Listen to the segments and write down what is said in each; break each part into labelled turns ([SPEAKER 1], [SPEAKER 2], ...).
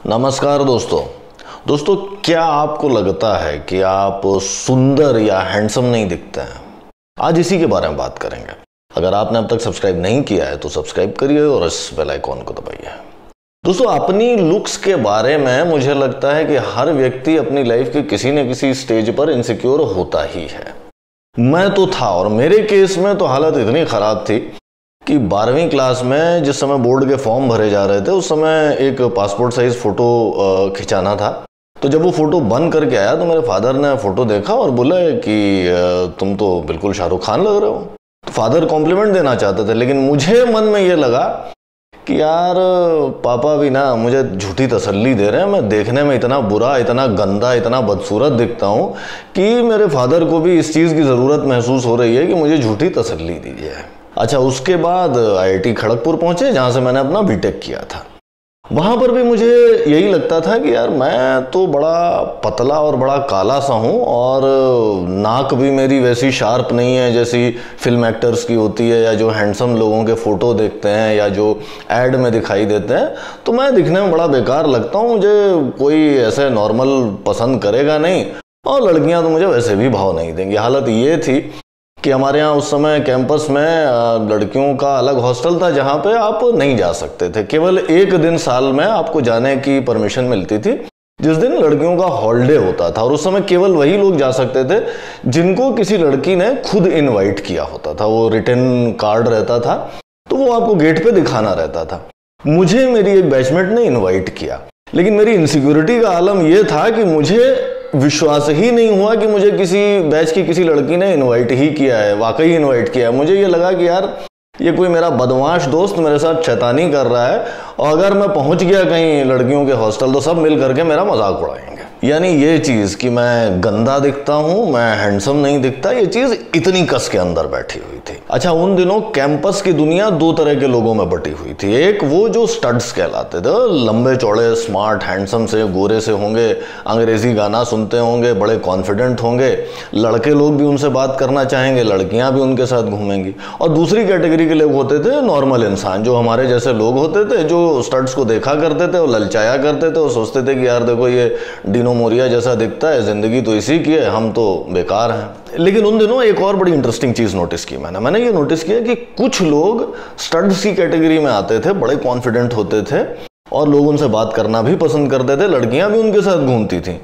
[SPEAKER 1] नमस्कार दोस्तों, क्या आपको लगता है कि आप सुंदर या हैंडसम नहीं दिखते हैं? आज इसी के बारे में बात करेंगे। अगर आपने अब तक सब्सक्राइब नहीं किया है तो सब्सक्राइब करिए और इस बेल आइकॉन को दबाइए। दोस्तों, अपनी लुक्स के बारे में मुझे लगता है कि हर व्यक्ति अपनी लाइफ के किसी न किसी स्टेज पर इनसिक्योर होता ही है। मैं तो था, और मेरे केस में तो हालत इतनी खराब थी कि 12वीं क्लास में जिस समय बोर्ड के फॉर्म भरे जा रहे थे उस समय एक पासपोर्ट साइज फोटो खिंचाना था। तो जब वो फोटो बन करके आया तो मेरे फादर ने फोटो देखा और बोला कि तुम तो बिल्कुल शाहरुख खान लग रहे हो। तो फादर कॉम्प्लीमेंट देना चाहते थे, लेकिन मुझे मन में ये लगा कि यार पापा भी ना मुझे झूठी तसल्ली दे रहे हैं। मैं देखने में इतना बुरा, इतना गंदा, इतना बदसूरत दिखता हूँ कि मेरे फादर को भी इस चीज़ की ज़रूरत महसूस हो रही है कि मुझे झूठी तसल्ली दीजिए। अच्छा, उसके बाद IIT खड़गपुर पहुंचे, जहां से मैंने अपना बीटेक किया था। वहां पर भी मुझे यही लगता था कि यार मैं तो बड़ा पतला और बड़ा काला सा हूं, और नाक भी मेरी वैसी शार्प नहीं है जैसी फिल्म एक्टर्स की होती है, या जो हैंडसम लोगों के फोटो देखते हैं या जो एड में दिखाई देते हैं। तो मैं दिखने में बड़ा बेकार लगता हूं, मुझे कोई ऐसे नॉर्मल पसंद करेगा नहीं, और लड़कियां तो मुझे वैसे भी भाव नहीं देंगी। हालत ये थी कि हमारे यहाँ उस समय कैंपस में लड़कियों का अलग हॉस्टल था जहाँ पे आप नहीं जा सकते थे। केवल एक दिन साल में आपको जाने की परमिशन मिलती थी, जिस दिन लड़कियों का हॉलीडे होता था, और उस समय केवल वही लोग जा सकते थे जिनको किसी लड़की ने खुद इनवाइट किया होता था। वो रिटर्न कार्ड रहता था, तो वो आपको गेट पे दिखाना रहता था। मुझे मेरी एक बैचमेट ने इन्वाइट किया, लेकिन मेरी इनसिक्योरिटी का आलम यह था कि मुझे विश्वास ही नहीं हुआ कि मुझे किसी बैच की किसी लड़की ने इनवाइट ही किया है, वाकई इनवाइट किया है। मुझे ये लगा कि यार ये कोई मेरा बदमाश दोस्त मेरे साथ शैतानी कर रहा है, और अगर मैं पहुंच गया कहीं लड़कियों के हॉस्टल तो सब मिल करके मेरा मजाक उड़ाएंगे। यानी ये चीज़ कि मैं गंदा दिखता हूँ, मैं हैंडसम नहीं दिखता, ये चीज़ इतनी कस के अंदर बैठी हुई थी। अच्छा, उन दिनों कैंपस की दुनिया दो तरह के लोगों में बटी हुई थी। एक वो जो स्टड्स कहलाते थे, लंबे चौड़े स्मार्ट हैंडसम से, गोरे से होंगे, अंग्रेजी गाना सुनते होंगे, बड़े कॉन्फिडेंट होंगे, लड़के लोग भी उनसे बात करना चाहेंगे, लड़कियां भी उनके साथ घूमेंगी। और दूसरी कैटेगरी के लोग होते थे नॉर्मल इंसान, जो हमारे जैसे लोग होते थे, जो स्टड्स को देखा करते थे और ललचाया करते थे और सोचते थे कि यार देखो ये डिनो मोरिया जैसा दिखता है, जिंदगी तो इसी की है, हम तो बेकार हैं। लेकिन उन दिनों एक और बड़ी इंटरेस्टिंग चीज नोटिस की मैंने ये नोटिस किया कि कुछ लोग स्टड्स की कैटेगरी में आते थे, बड़े कॉन्फिडेंट होते थे और लोग उनसे बात करना भी पसंद करते थे, लड़कियां भी उनके साथ घूमती थीं।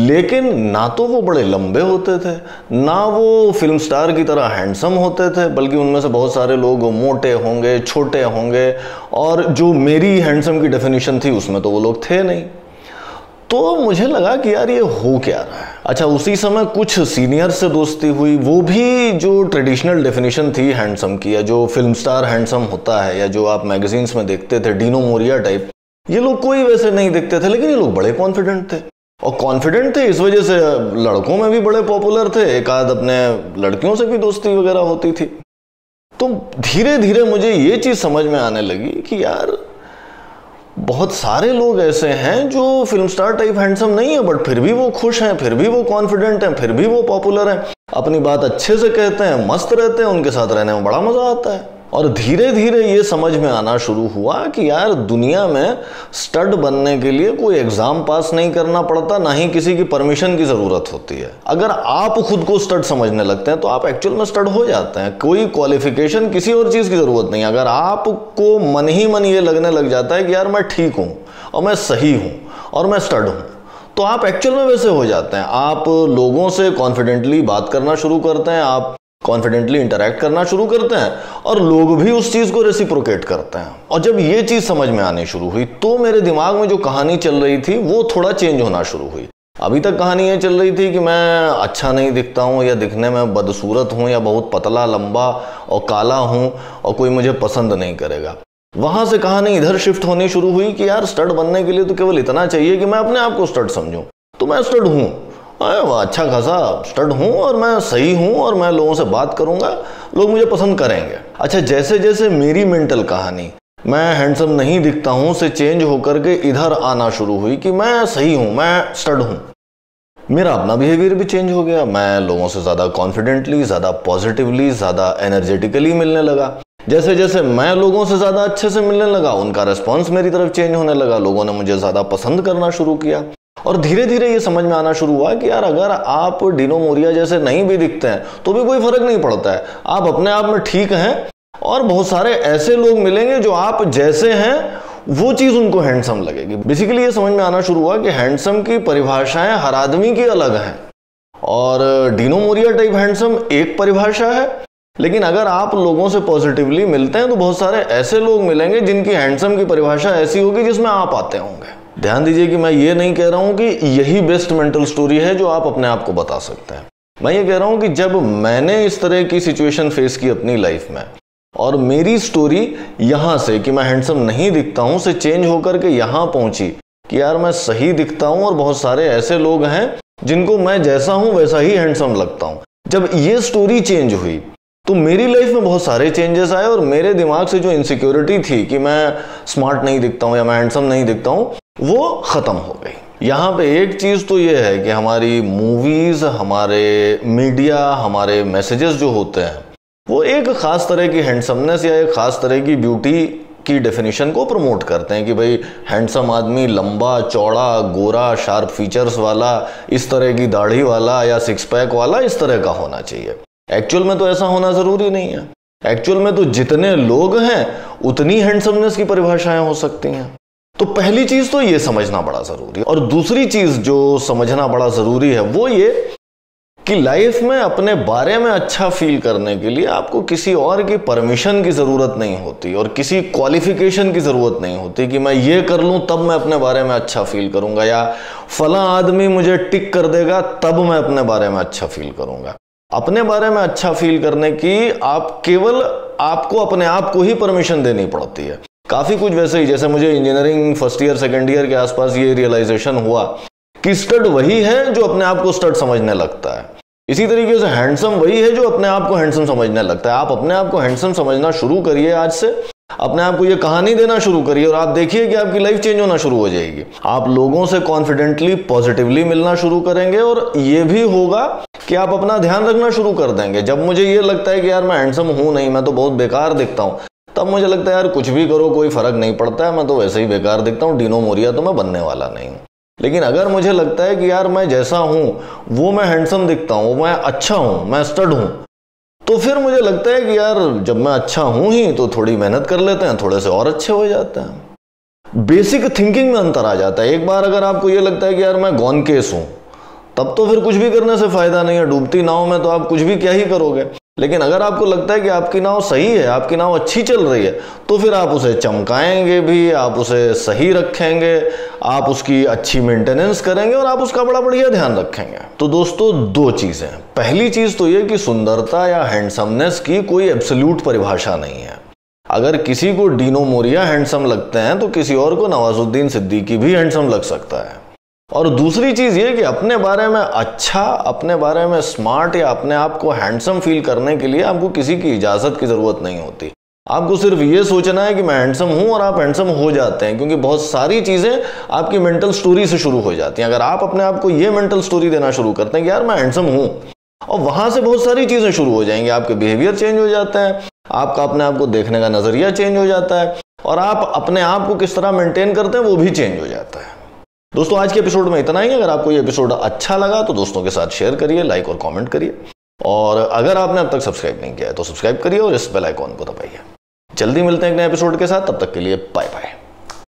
[SPEAKER 1] लेकिन ना तो वो बड़े लंबे होते थे, ना वो फिल्म स्टार की तरह हैंडसम होते थे, बल्कि उनमें से बहुत सारे लोग मोटे होंगे, छोटे होंगे, और जो मेरी हैंडसम की डेफिनेशन थी उसमें तो वो लोग थे नहीं। तो मुझे लगा कि यार ये हो क्या रहा है। अच्छा, उसी समय कुछ सीनियर से दोस्ती हुई, वो भी जो ट्रेडिशनल डेफिनेशन थी हैंडसम की, या जो फिल्म स्टार हैंडसम होता है, या जो आप मैगजीन्स में देखते थे डिनो मोरिया टाइप, ये लोग कोई वैसे नहीं दिखते थे, लेकिन ये लोग बड़े कॉन्फिडेंट थे। और कॉन्फिडेंट थे इस वजह से लड़कों में भी बड़े पॉपुलर थे, एक आध अपने लड़कियों से भी दोस्ती वगैरह होती थी। तो धीरे धीरे मुझे ये चीज समझ में आने लगी कि यार बहुत सारे लोग ऐसे हैं जो फिल्म स्टार टाइप हैंडसम नहीं है, बट फिर भी वो खुश हैं, फिर भी वो कॉन्फिडेंट हैं, फिर भी वो पॉपुलर हैं, अपनी बात अच्छे से कहते हैं, मस्त रहते हैं, उनके साथ रहने में बड़ा मजा आता है। और धीरे धीरे ये समझ में आना शुरू हुआ कि यार दुनिया में स्टड बनने के लिए कोई एग्जाम पास नहीं करना पड़ता, ना ही किसी की परमिशन की जरूरत होती है। अगर आप खुद को स्टड समझने लगते हैं तो आप एक्चुअल में स्टड हो जाते हैं। कोई क्वालिफिकेशन, किसी और चीज की जरूरत नहीं। अगर आपको मन ही मन ये लगने लग जाता है कि यार मैं ठीक हूं और मैं सही हूं और मैं स्टड हूं, तो आप एक्चुअल में वैसे हो जाते हैं। आप लोगों से कॉन्फिडेंटली बात करना शुरू करते हैं, आप कॉन्फिडेंटली इंटरैक्ट करना शुरू करते हैं, और लोग भी उस चीज को रेसिप्रोकेट करते हैं। और जब ये चीज समझ में आनी शुरू हुई तो मेरे दिमाग में जो कहानी चल रही थी वो थोड़ा चेंज होना शुरू हुई। अभी तक कहानी ये चल रही थी कि मैं अच्छा नहीं दिखता हूँ, या दिखने में बदसूरत हूँ, या बहुत पतला, लंबा और काला हूँ और कोई मुझे पसंद नहीं करेगा। वहां से कहानी इधर शिफ्ट होनी शुरू हुई कि यार स्टड बनने के लिए तो केवल इतना चाहिए कि मैं अपने आप को स्टड समझूं। तो मैं स्टड हूं, अच्छा खासा स्टड हूं, और मैं सही हूं, और मैं लोगों से बात करूंगा, लोग मुझे पसंद करेंगे। अच्छा, जैसे जैसे मेरी मेंटल कहानी मैं हैंडसम नहीं दिखता हूं से चेंज होकर के इधर आना शुरू हुई कि मैं सही हूं, मैं स्टड हूं, मेरा अपना बिहेवियर भी चेंज हो गया। मैं लोगों से ज्यादा कॉन्फिडेंटली, ज्यादा पॉजिटिवली, ज्यादा एनर्जेटिकली मिलने लगा। जैसे जैसे मैं लोगों से ज़्यादा अच्छे से मिलने लगा, उनका रिस्पॉन्स मेरी तरफ चेंज होने लगा, लोगों ने मुझे ज़्यादा पसंद करना शुरू किया। और धीरे धीरे ये समझ में आना शुरू हुआ कि यार अगर आप डिनो मोरिया जैसे नहीं भी दिखते हैं तो भी कोई फर्क नहीं पड़ता है, आप अपने आप में ठीक हैं। और बहुत सारे ऐसे लोग मिलेंगे जो आप जैसे हैं वो चीज उनको हैंडसम लगेगी। बेसिकली ये समझ में आना शुरू हुआ कि हैंडसम की परिभाषाएं हर आदमी की अलग हैं, और डिनो मोरिया टाइप हैंडसम एक परिभाषा है, लेकिन अगर आप लोगों से पॉजिटिवली मिलते हैं तो बहुत सारे ऐसे लोग मिलेंगे जिनकी हैंडसम की परिभाषा ऐसी होगी जिसमें आप आते होंगे। ध्यान दीजिए कि मैं ये नहीं कह रहा हूं कि यही बेस्ट मेंटल स्टोरी है जो आप अपने आप को बता सकते हैं। मैं ये कह रहा हूं कि जब मैंने इस तरह की सिचुएशन फेस की अपनी लाइफ में, और मेरी स्टोरी यहां से कि मैं हैंडसम नहीं दिखता हूं से चेंज होकर के यहां पहुंची कि यार मैं सही दिखता हूं और बहुत सारे ऐसे लोग हैं जिनको मैं जैसा हूं वैसा ही हैंडसम लगता हूं, जब ये स्टोरी चेंज हुई तो मेरी लाइफ में बहुत सारे चेंजेस आए और मेरे दिमाग से जो इनसिक्योरिटी थी कि मैं स्मार्ट नहीं दिखता हूं या मैं हैंडसम नहीं दिखता हूं वो खत्म हो गई। यहाँ पे एक चीज तो ये है कि हमारी मूवीज, हमारे मीडिया, हमारे मैसेजेस जो होते हैं वो एक खास तरह की हैंडसमनेस या एक खास तरह की ब्यूटी की डेफिनेशन को प्रमोट करते हैं कि भाई हैंडसम आदमी लंबा चौड़ा गोरा शार्प फीचर्स वाला, इस तरह की दाढ़ी वाला या सिक्स पैक वाला इस तरह का होना चाहिए। एक्चुअल में तो ऐसा होना जरूरी नहीं है। एक्चुअल में तो जितने लोग हैं उतनी हैंडसमनेस की परिभाषाएं हो सकती हैं। तो पहली चीज तो ये समझना बड़ा जरूरी है। और दूसरी चीज जो समझना बड़ा जरूरी है वो ये कि लाइफ में अपने बारे में अच्छा फील करने के लिए आपको किसी और की परमिशन की जरूरत नहीं होती और किसी क्वालिफिकेशन की जरूरत नहीं होती कि मैं ये कर लूं तब मैं अपने बारे में अच्छा फील करूंगा, या फला आदमी मुझे टिक कर देगा तब मैं अपने बारे में अच्छा फील करूंगा। अपने बारे में अच्छा फील करने की आपको अपने आप को ही परमिशन देनी पड़ती है। काफी कुछ वैसे ही, जैसे मुझे engineering first year second year के आसपास ये रियलाइजेशन हुआ कि स्टड वही है जो अपने आप को स्टड समझने लगता है, इसी तरीके से हैंडसम वही है जो अपने आप को हैंडसम समझने लगता है। आप अपने आप को हैंडसम समझना शुरू करिए, आज से अपने आप को ये कहानी देना शुरू करिए और आप देखिए कि आपकी लाइफ चेंज होना शुरू हो जाएगी। आप लोगों से कॉन्फिडेंटली पॉजिटिवली मिलना शुरू करेंगे और ये भी होगा कि आप अपना ध्यान रखना शुरू कर देंगे। जब मुझे ये लगता है कि यार मैं हैंडसम हूं नहीं, मैं तो बहुत बेकार दिखता हूं, तब मुझे लगता है यार कुछ भी करो कोई फर्क नहीं पड़ता है, मैं तो वैसे ही बेकार दिखता हूं, डिनो मोरिया तो मैं बनने वाला नहीं हूं। लेकिन अगर मुझे लगता है कि यार मैं जैसा हूं वो मैं हैंडसम दिखता हूं, मैं अच्छा हूं, मैं स्टड हूं, तो फिर मुझे लगता है कि यार जब मैं अच्छा हूं ही तो थोड़ी मेहनत कर लेते हैं, थोड़े से और अच्छे हो जाते हैं। बेसिक थिंकिंग में अंतर आ जाता है। एक बार अगर आपको ये लगता है कि यार मैं गॉन केस हूं, तब तो फिर कुछ भी करने से फायदा नहीं है। डूबती नाव में तो आप कुछ भी क्या ही करोगे। लेकिन अगर आपको लगता है कि आपकी नाव सही है, आपकी नाव अच्छी चल रही है, तो फिर आप उसे चमकाएंगे भी, आप उसे सही रखेंगे, आप उसकी अच्छी मेंटेनेंस करेंगे और आप उसका बड़ा बढ़िया ध्यान रखेंगे। तो दोस्तों दो चीजें, पहली चीज तो ये कि सुंदरता या हैंडसमनेस की कोई एब्सोल्यूट परिभाषा नहीं है। अगर किसी को डिनो मोरिया हैंडसम लगते हैं तो किसी और को नवाजुद्दीन सिद्दीकी भी हैंडसम लग सकता है। और दूसरी चीज ये कि अपने बारे में अच्छा, अपने बारे में स्मार्ट या अपने आप को हैंडसम फील करने के लिए आपको किसी की इजाजत की जरूरत नहीं होती। आपको सिर्फ ये सोचना है कि मैं हैंडसम हूं और आप हैंडसम हो जाते हैं, क्योंकि बहुत सारी चीजें आपकी मेंटल स्टोरी से शुरू हो जाती हैं। अगर आप अपने आप को ये मेंटल स्टोरी देना शुरू करते हैं कि यार मैं हैंडसम हूं, और वहां से बहुत सारी चीजें शुरू हो जाएंगी। आपके बिहेवियर चेंज हो जाता है, आपका अपने आप को देखने का नजरिया चेंज हो जाता है, और आप अपने आप को किस तरह मेंटेन करते हैं वो भी चेंज हो जाता है। दोस्तों आज के एपिसोड में इतना ही। अगर आपको ये एपिसोड अच्छा लगा तो दोस्तों के साथ शेयर करिए, लाइक और कमेंट करिए, और अगर आपने अब तक सब्सक्राइब नहीं किया है तो सब्सक्राइब करिए और इस बेल आइकॉन को दबाइए। जल्दी मिलते हैं एक नए एपिसोड के साथ, तब तक के लिए बाय बाय।